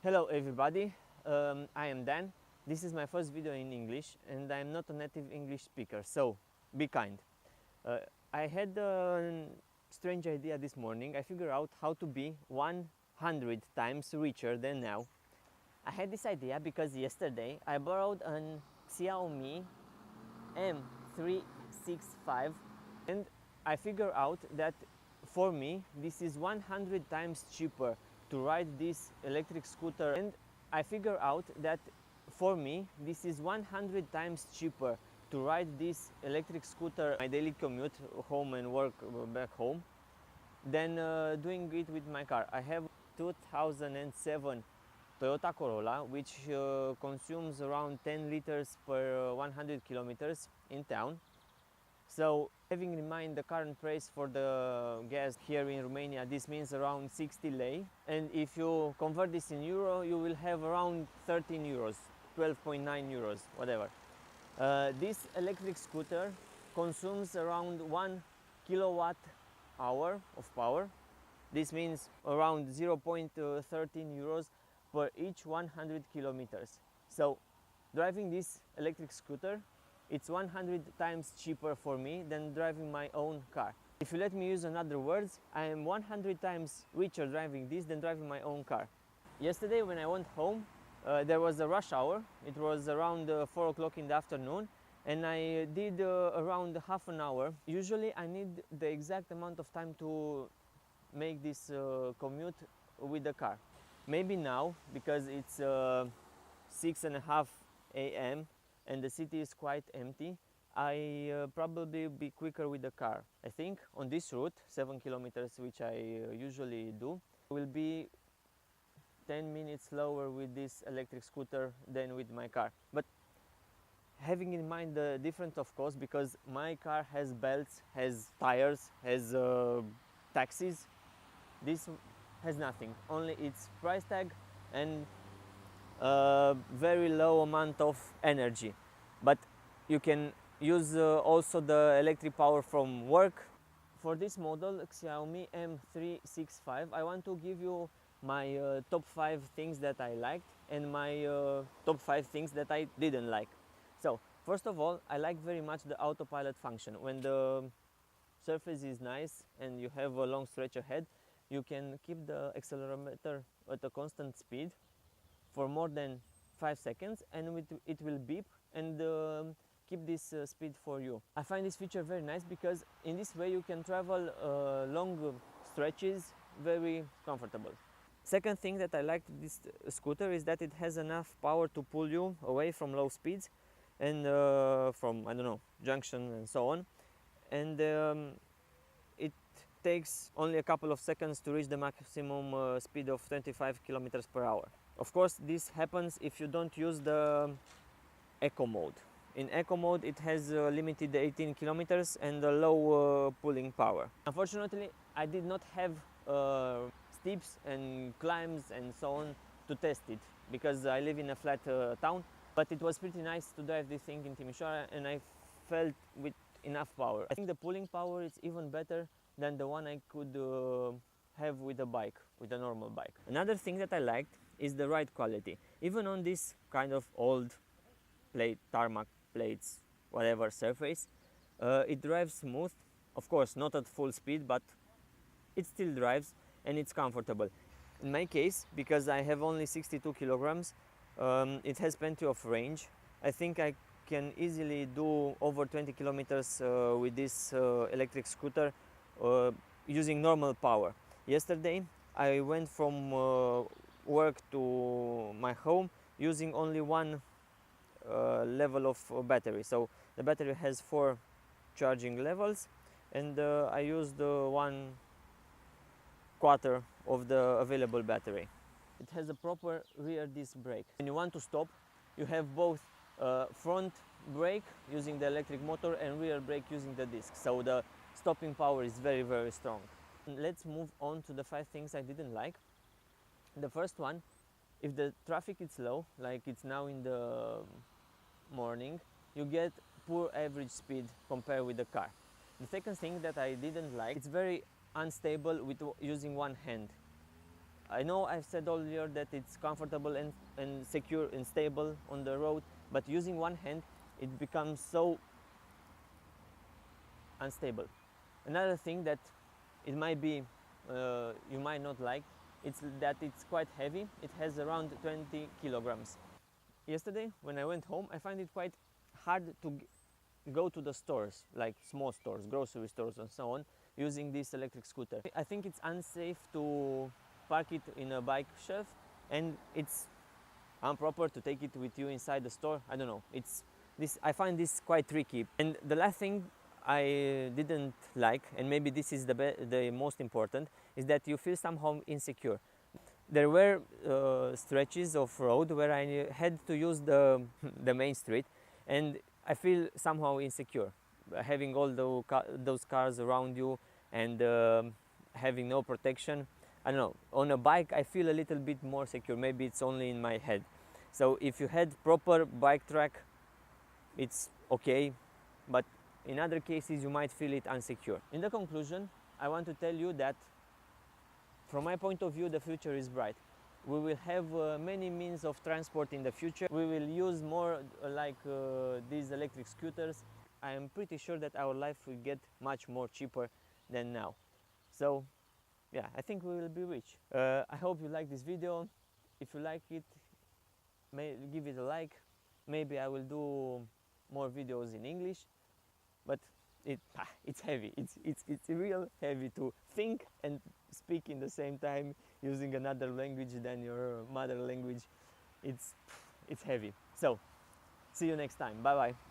Hello everybody, I am Dan. This is my first video in English and I am not a native English speaker, so be kind. I had a strange idea this morning. I figured out how to be 100 times richer than now. I had this idea because yesterday I borrowed an Xiaomi M365 and I figured out that for me this is 100 times cheaper to ride this electric scooter, and I figured out that for me this is 100 times cheaper to ride this electric scooter my daily commute home and work back home than doing it with my car. I have 2007 Toyota Corolla, which consumes around 10 liters per 100 kilometers in town. So having in mind the current price for the gas here in Romania, this means around 60 lei, and if you convert this in euro you will have around 13 euros, 12.9 euros, whatever. This electric scooter consumes around 1 kilowatt hour of power. This means around 0.13 euros per each 100 kilometers. So driving this electric scooter, it's 100 times cheaper for me than driving my own car. If you let me use another words, I am 100 times richer driving this than driving my own car. Yesterday when I went home, there was a rush hour. It was around 4 o'clock in the afternoon, and I did around half an hour. Usually I need the exact amount of time to make this commute with the car. Maybe now, because it's 6:30 a.m. and the city is quite empty, I probably be quicker with the car. I think on this route, 7 kilometers, which I usually do, will be 10 minutes slower with this electric scooter than with my car. But having in mind the difference of cost, because my car has belts, has tires, has taxis, this has nothing, only its price tag and very low amount of energy. But you can use also the electric power from work. For this model Xiaomi M365, I want to give you my top 5 things that I liked and my top 5 things that I didn't like. So first of all, I like very much the autopilot function. When the surface is nice and you have a long stretch ahead, you can keep the accelerometer at a constant speed for more than 5 seconds and it will beep and keep this speed for you. I find this feature very nice because in this way you can travel long stretches very comfortable. Second thing that I like this scooter is that it has enough power to pull you away from low speeds and from, I don't know, junction and so on, and it takes only a couple of seconds to reach the maximum speed of 25 kilometers per hour. Of course, this happens if you don't use the eco mode. In eco mode it has limited 18 kilometers and a low pulling power. Unfortunately, I did not have steeps and climbs and so on to test it because I live in a flat town, but it was pretty nice to drive this thing in Timișoara and I felt with enough power. I think the pulling power is even better than the one I could have with a bike, with a normal bike. Another thing that I liked is the ride quality. Even on this kind of old tarmac plates, whatever surface, it drives smooth. Of course, not at full speed, but it still drives and it's comfortable. In my case, because I have only 62 kilograms, it has plenty of range. I think I can easily do over 20 kilometers with this electric scooter using normal power. Yesterday I went from work to my home using only one level of battery. So the battery has 4 charging levels and I used 1/4 of the available battery. It has a proper rear disc brake. When you want to stop, you have both front brake using the electric motor and rear brake using the disc. So the stopping power is very, very strong. Let's move on to the 5 things I didn't like. The first one, if the traffic is low, like it's now in the morning, you get poor average speed compared with the car. The second thing that I didn't like, it's very unstable with using one hand. I know I've said earlier that it's comfortable and secure and stable on the road, but using one hand it becomes so unstable. Another thing that it might be you might not like, it's that it's quite heavy. It has around 20 kilograms. Yesterday when I went home, I find it quite hard to go to the stores, like small stores, grocery stores and so on, using this electric scooter. I think it's unsafe to park it in a bike shelf, and it's improper to take it with you inside the store. I don't know, I find this quite tricky. And the last thing I didn't like, and maybe this is the most important, is that you feel somehow insecure. There were stretches of road where I had to use the main street, and I feel somehow insecure, having all those cars around you and having no protection. I don't know, on a bike I feel a little bit more secure. Maybe it's only in my head. So if you had proper bike track, it's okay, but in other cases you might feel it insecure. In the conclusion, I want to tell you that from my point of view, the future is bright. We will have many means of transport in the future. We will use more like these electric scooters. I am pretty sure that our life will get much more cheaper than now. So yeah, I think we will be rich. I hope you like this video. If you like it, give it a like. Maybe I will do more videos in English, but it's heavy. It's real heavy to think and speak in the same time using another language than your mother language. It's heavy. So see you next time. Bye bye.